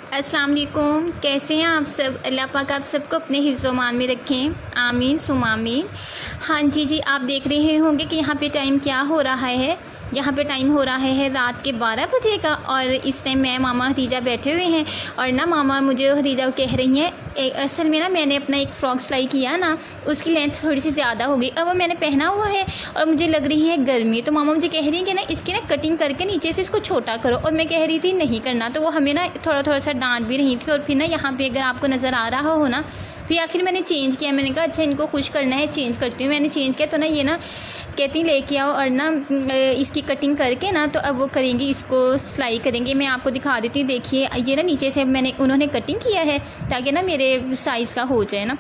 अस्सलाम वालेकुम, कैसे हैं आप सब। अल्लाह पाक आप सबको अपने हिफ्ज़-ओ-मान में रखें, आमीन सुम आमीन। हाँ जी, आप देख रहे होंगे कि यहाँ पे टाइम क्या हो रहा है। यहाँ पे टाइम हो रहा है रात के 12 बजे का और इस टाइम मैं मामा हदीजा बैठे हुए हैं और ना मामा मुझे हदीजा कह रही हैं असल में ना मैंने अपना एक फ़्रॉक सिलाई किया ना, उसकी लेंथ थोड़ी सी ज़्यादा हो गई। अब वो मैंने पहना हुआ है और मुझे लग रही है गर्मी, तो मामा मुझे कह रही है कि ना इसकी ना कटिंग करके नीचे से इसको छोटा करो। और मैं कह रही थी नहीं करना, तो वो हमें ना थोड़ा सा डांट भी रही थी। और फिर ना यहाँ पे अगर आपको नज़र आ रहा हो ना, फिर आखिर मैंने चेंज किया। मैंने कहा अच्छा इनको खुश करना है, चेंज करती हूँ। मैंने चेंज किया तो ना ये ना कहती लेके आओ और ना इसकी कटिंग करके ना तो अब वो करेंगी, इसको सिलाई करेंगे। मैं आपको दिखा देती हूँ, देखिए ये ना नीचे से उन्होंने कटिंग किया है ताकि ना मेरे साइज़ का हो जाए ना,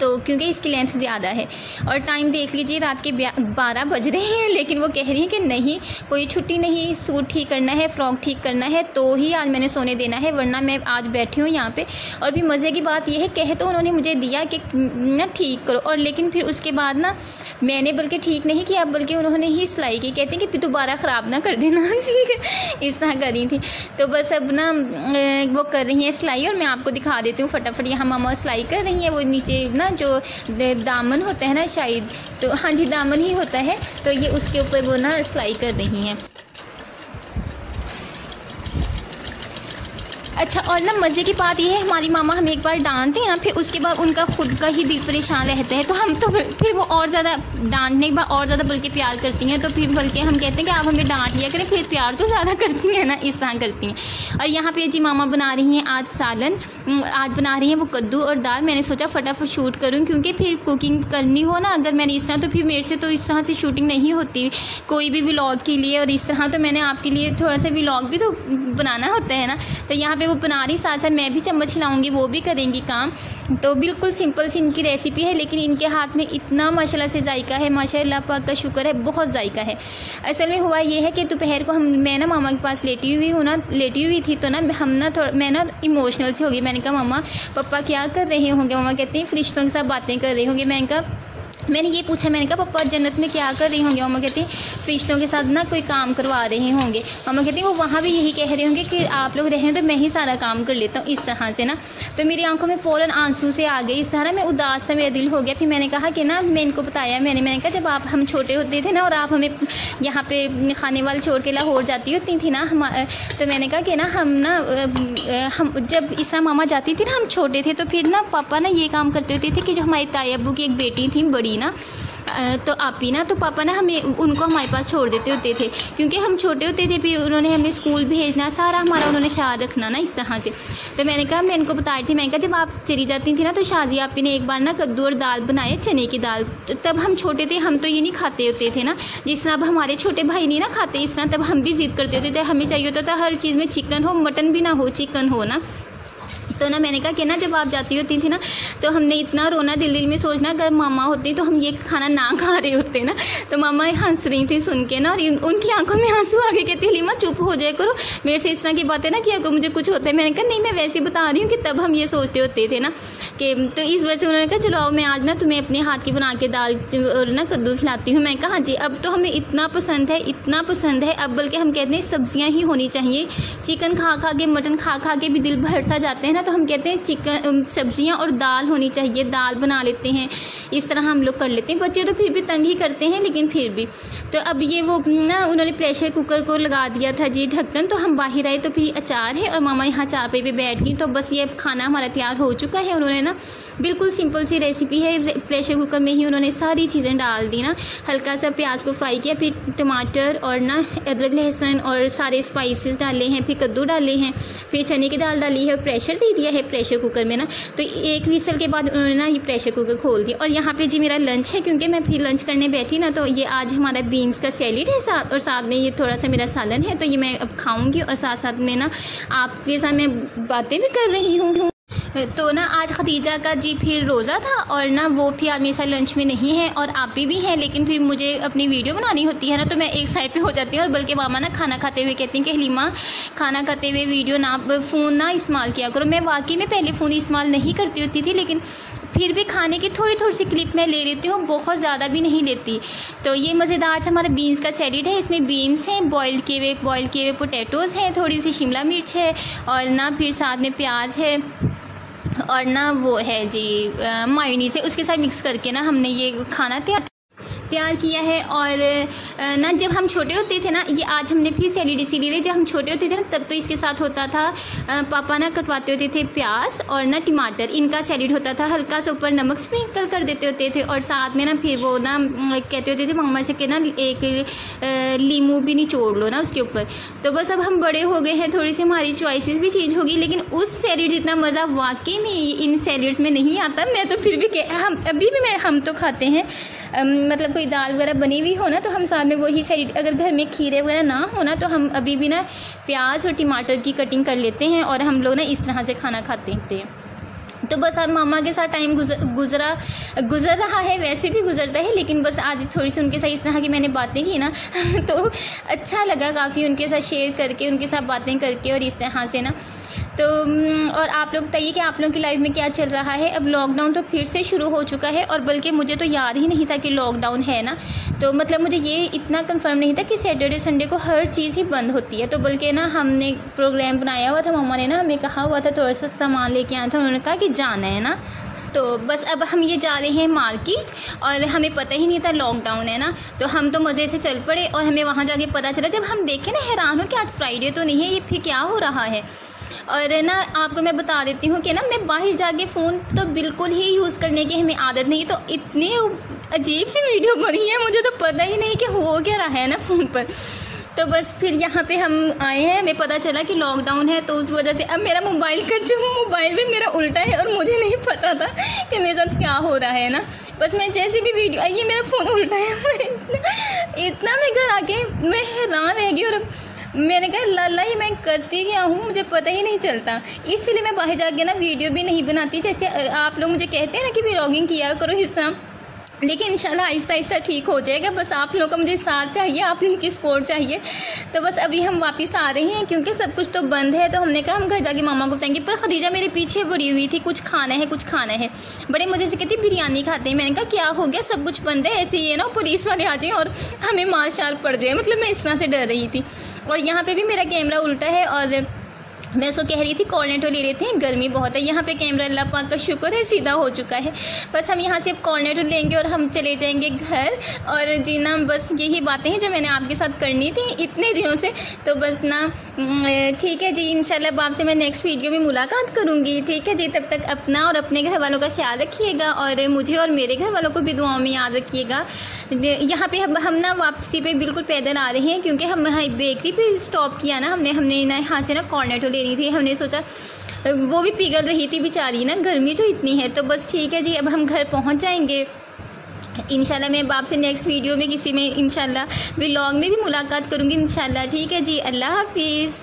तो क्योंकि इसकी लेंथ ज़्यादा है। और टाइम देख लीजिए रात के 12 बज रहे हैं, लेकिन वो कह रही हैं कि नहीं कोई छुट्टी नहीं, सूट ठीक करना है, फ़्रॉक ठीक करना है तो ही आज मैंने सोने देना है, वरना मैं आज बैठी हूँ यहाँ पे। और भी मज़े की बात यह है, कह तो उन्होंने मुझे दिया कि ना ठीक करो, और लेकिन फिर उसके बाद ना मैंने बल्कि ठीक नहीं किया, बल्कि उन्होंने ही सिलाई की। कहती हैं कि दोबारा ख़राब ना कर देना, ठीक है, इस तरह करी थी। तो बस अब ना वो कर रही हैं सिलाई और मैं आपको दिखा देती हूँ फटाफट। यहाँ मामा सिलाई कर रही हैं, वो नीचे ना जो दामन होता है ना शायद, तो हाँ जी दामन ही होता है, तो ये उसके ऊपर वो ना सिलाई कर रही हैं। अच्छा, और ना मज़े की बात यह है हमारी मामा हमें एक बार डांटते हैं ना, फिर उसके बाद उनका खुद का ही दिल परेशान रहता है, तो हम तो फिर वो और ज़्यादा डांटने के बाद और ज़्यादा बल्कि प्यार करती हैं। तो फिर बल्कि हम कहते हैं कि आप हमें डांट लिया करें, फिर प्यार तो ज़्यादा करती हैं ना, इस तरह करती हैं। और यहाँ पे जी मामा बना रही हैं आज सालन, आज बना रही हैं वो कद्दू और दाल। मैंने सोचा फटाफट शूट करूँ, क्योंकि फिर कुकिंग करनी हो ना अगर मैंने इस तरह, तो फिर मेरे से तो इस तरह से शूटिंग नहीं होती कोई भी व्लॉग के लिए। और इस तरह तो मैंने आपके लिए थोड़ा सा व्लॉग भी तो बनाना होता है ना, तो यहाँ पे वो बना रही, साथ साथ मैं भी चम्मच हिलाऊंगी, वो भी करेंगी काम। तो बिल्कुल सिंपल सी इनकी रेसिपी है, लेकिन इनके हाथ में इतना माशाल्लाह से जायका है, माशाल्लाह पाक का शुक्र है, बहुत जायका है। असल में हुआ ये है कि दोपहर को मैं ना मामा के पास लेटी हुई थी, तो ना मैं ना इमोशनल सी हो गई। मैंने कहा मामा पापा क्या कर रहे होंगे। मामा कहते हैं फरिश्तों के साथ बातें कर रहे होंगे। मैंने ये पूछा, मैंने कहा पापा जन्नत में क्या कर रहे होंगे। मामा कहते हैं फरिश्तों के साथ ना कोई काम करवा रहे होंगे। मामा कहते हैं वो वहाँ भी यही कह रहे होंगे कि आप लोग रहें तो मैं ही सारा काम कर लेता हूँ, इस तरह से ना। तो मेरी आंखों में फ़ौरन आंसू से आ गई, इस तरह मैं उदास सा मेरा दिल हो गया। फिर मैंने कहा कि ना मैं इनको बताया, मैंने कहा जब हम छोटे होते थे ना और आप हमें यहाँ पे खाने वाले छोड़ के लाहौर जाती होती थी ना, तो मैंने कहा कि ना हम जब इस तरह मामा जाती थी ना, हम छोटे थे, तो फिर ना पापा ना ये काम करते होते थे कि जो हमारी ताई अब्बू की एक बेटी थी बड़ी ना, तो आपी ना, तो पापा ना उनको हमारे पास छोड़ देते होते थे, क्योंकि हम छोटे होते थे। फिर उन्होंने हमें स्कूल भेजना, सारा हमारा उन्होंने ख्याल रखना ना, इस तरह से। तो मैंने कहा, मैं इनको बताई थी, मैंने कहा जब आप चली जाती थी ना, तो शाजी आपी ने एक बार ना कद्दू और दाल बनाए, चने की दाल। तो तब हम छोटे थे, हम तो ये नहीं खाते होते थे ना, जिस तरह अब हमारे छोटे भाई नहीं ना खाते इस तरह, तब हम भी ज़िद करते होते थे, हमें चाहिए होता था हर चीज़ में चिकन हो, मटन भी ना हो, चिकन हो ना। तो ना मैंने कहा कि ना जब आप जाती होती थी ना, तो हमने इतना रोना, दिल में सोचना अगर मामा होती तो हम ये खाना ना खा रहे होते ना। तो मामा हंस रही थी सुन के ना, और उनकी आंखों में आंसू आ गए। कहती हलीमा चुप हो जाए करो, मेरे से इस तरह की बातें ना किया करो, मुझे कुछ होता है। मैंने कहा नहीं, मैं वैसे बता रही हूँ कि तब हम ये सोचते होते थे ना कि, तो इस वजह से उन्होंने कहा चलो आओ मैं आज ना तुम्हें अपने हाथ की बना के दाल और ना कद्दू खिलाती हूँ। मैं कहा हाँ जी, अब तो हमें इतना पसंद है, अब बल्कि हम कहते हैं सब्जियाँ ही होनी चाहिए। चिकन खा खा के, मटन खा खा के भी दिल भर सा जाते हैं ना, तो हम कहते हैं चिकन सब्जियां और दाल होनी चाहिए, दाल बना लेते हैं, इस तरह हम लोग कर लेते हैं। बच्चे तो फिर भी तंग ही करते हैं, लेकिन फिर भी। तो अब ये वो ना उन्होंने प्रेशर कुकर को लगा दिया था जी ढक्कन, तो हम बाहर आए तो फिर अचार है और मामा यहाँ चारपाई पे बैठ गई। तो बस ये खाना हमारा तैयार हो चुका है। उन्होंने ना बिल्कुल सिंपल सी रेसिपी है, प्रेशर कुकर में ही उन्होंने सारी चीज़ें डाल दी ना, हल्का सा प्याज को फ्राई किया, फिर टमाटर और ना अदरक लहसुन और सारे स्पाइसेस डाले हैं, फिर कद्दू डाले हैं, फिर चने की दाल डाली है, प्रेशर दे दिया है प्रेशर कुकर में ना। तो एक विसल के बाद उन्होंने ना ये प्रेशर कुकर खोल दिया। और यहाँ पे जी मेरा लंच है, क्योंकि मैं फिर लंच करने बैठी ना, तो ये आज हमारा बीन्स का सैलेड है साथ, और साथ में ये थोड़ा सा मेरा सालन है, तो ये मैं अब खाऊंगी। और साथ साथ में ना आपके साथ मैं बातें भी कर रही हूँ। तो ना आज खदीजा का जी फिर रोज़ा था, और ना वो भी आज मेरे साथ लंच में नहीं है, और आप भी हैं, लेकिन फिर मुझे अपनी वीडियो बनानी होती है ना, तो मैं एक साइड पे हो जाती हूँ। और बल्कि मामा ना खाना खाते हुए कहती हैं कि हलीमा खाना खाते हुए वीडियो ना, फ़ोन ना इस्तेमाल किया करो। मैं वाकई में पहले फ़ोन इस्तेमाल नहीं करती होती थी, लेकिन फिर भी खाने की थोड़ी थोड़ी सी क्लिप मैं ले लेती हूँ, बहुत ज़्यादा भी नहीं लेती। तो ये मज़ेदार से हमारा बीन्स का सैलेड है। इसमें बीन्स हैं, बॉयल किए हुए पोटैटोज़ हैं, थोड़ी सी शिमला मिर्च है और ना फिर साथ में प्याज है और ना वो है जी मायोनीज़ है। उसके साथ मिक्स करके ना हमने ये खाना तैयार किया है। और ना जब हम छोटे होते थे ना, ये आज हमने फिर सैलेड इसीलिए, जब हम छोटे होते थे ना तब तो इसके साथ होता था पापा ना कटवाते होते थे प्याज और ना टमाटर, इनका सैलेड होता था। हल्का सा ऊपर नमक स्प्रिंकल कर देते होते थे और साथ में ना फिर वो ना कहते होते थे मम्मा से कि ना एक लीमू भी निचोड़ लो ना उसके ऊपर। तो बस अब हम बड़े हो गए हैं, थोड़ी सी हमारी चॉइसेस भी चेंज होगी, लेकिन उस सैलेड जितना मज़ा वाकई में इन सैलेड्स में नहीं आता। मैं तो फिर भी हम अभी भी हम तो खाते हैं, मतलब कोई दाल वगैरह बनी हुई हो ना तो हम साथ में वही सैलेड, अगर घर में खीरे वगैरह ना हो ना तो हम अभी भी ना प्याज और टमाटर की कटिंग कर लेते हैं और हम लोग ना इस तरह से खाना खाते हैं। तो बस अब मामा के साथ टाइम गुज़र रहा है, वैसे भी गुज़रता है, लेकिन बस आज थोड़ी सी उनके साथ इस तरह की मैंने बातें की ना तो अच्छा लगा काफ़ी उनके साथ शेयर करके, उनके साथ बातें करके और इस तरह से ना। तो और आप लोग बताइए कि आप लोगों की लाइफ में क्या चल रहा है। अब लॉकडाउन तो फिर से शुरू हो चुका है और बल्कि मुझे तो याद ही नहीं था कि लॉकडाउन है ना, तो मतलब मुझे ये इतना कंफर्म नहीं था कि सैटरडे संडे को हर चीज़ ही बंद होती है। तो बल्कि ना हमने प्रोग्राम बनाया हुआ था, मम्मा ने ना हमें कहा हुआ था थोड़ा सा सामान लेके आया था, उन्होंने कहा कि जाना है ना। तो बस अब हम ये जा रहे हैं मार्केट और हमें पता ही नहीं था लॉकडाउन है ना, तो हम तो मज़े से चल पड़े और हमें वहाँ जाके पता चला, जब हम देखें ना हैरान हो कि आज फ्राइडे तो नहीं है, ये फिर क्या हो रहा है। और ना आपको मैं बता देती हूँ कि ना मैं बाहर जाके फ़ोन तो बिल्कुल ही यूज़ करने की हमें आदत नहीं है, तो इतनी अजीब सी वीडियो बनी है, मुझे तो पता ही नहीं कि हो क्या रहा है ना फ़ोन पर। तो बस फिर यहाँ पे हम आए हैं, हमें पता चला कि लॉकडाउन है, तो उस वजह से अब मेरा मोबाइल भी मेरा उल्टा है और मुझे नहीं पता था कि मेरे साथ क्या हो रहा है ना। बस मैं जैसे भी वीडियो, ये मेरा फ़ोन उल्टा है इतना मैं घर आके मैं हैरान रह गई और मैंने कहा लाला ये मैं करती क्या हूँ, मुझे पता ही नहीं चलता। इसलिए मैं बाहर जाके ना वीडियो भी नहीं बनाती, जैसे आप लोग मुझे कहते हैं ना कि व्लॉगिंग किया करो इस तरह, लेकिन इंशाल्लाह आहिस्ता आहिस्ता ठीक हो जाएगा। बस आप लोगों का मुझे साथ चाहिए, आप लोगों की सपोर्ट चाहिए। तो बस अभी हम वापस आ रहे हैं क्योंकि सब कुछ तो बंद है, तो हमने कहा हम घर जाके मामा को बताएंगे। पर खदीजा मेरे पीछे पड़ी हुई थी, कुछ खाना है, बड़े मज़े से कहती बिरयानी खाते हैं। मैंने कहा क्या हो गया, सब कुछ बंद है, ऐसे ही है ना पुलिस वाले आ जाएँ और हमें मार शार पड़ जाए, मतलब मैं इस तरह से डर रही थी। और यहाँ पर भी मेरा कैमरा उल्टा है और मैं उसको कह रही थी कॉर्नेटो ले लेते हैं, गर्मी बहुत है। यहाँ पे कैमरा अल्लाह पाक का शुक्र है सीधा हो चुका है। बस हम यहाँ से अब कॉर्नेटो लेंगे और हम चले जाएंगे घर। और जी ना बस यही बातें हैं जो मैंने आपके साथ करनी थी इतने दिनों से। तो बस ना ठीक है जी, इंशाल्लाह आपसे मैं नेक्स्ट वीडियो में मुलाकात करूँगी। ठीक है जी, तब तक अपना और अपने घर वालों का ख्याल रखिएगा और मुझे और मेरे घर वालों को भी दुआओं में याद रखिएगा। यहाँ पे हम ना वापसी पे बिल्कुल पैदल आ रहे हैं क्योंकि हम बेकरी पे स्टॉप किया ना हमने ना यहाँ से ना कॉर्नेटो लेनी थी। हमने सोचा वो भी पिघल रही थी बेचारी ना, गर्मी जो इतनी है। तो बस ठीक है जी, अब हम घर पहुँच जाएंगे इंशाल्लाह। मैं आपसे नेक्स्ट वीडियो में किसी में इंशाल्लाह व्लॉग में भी मुलाकात करूँगी इंशाल्लाह। ठीक है जी, अल्लाह हाफिज़।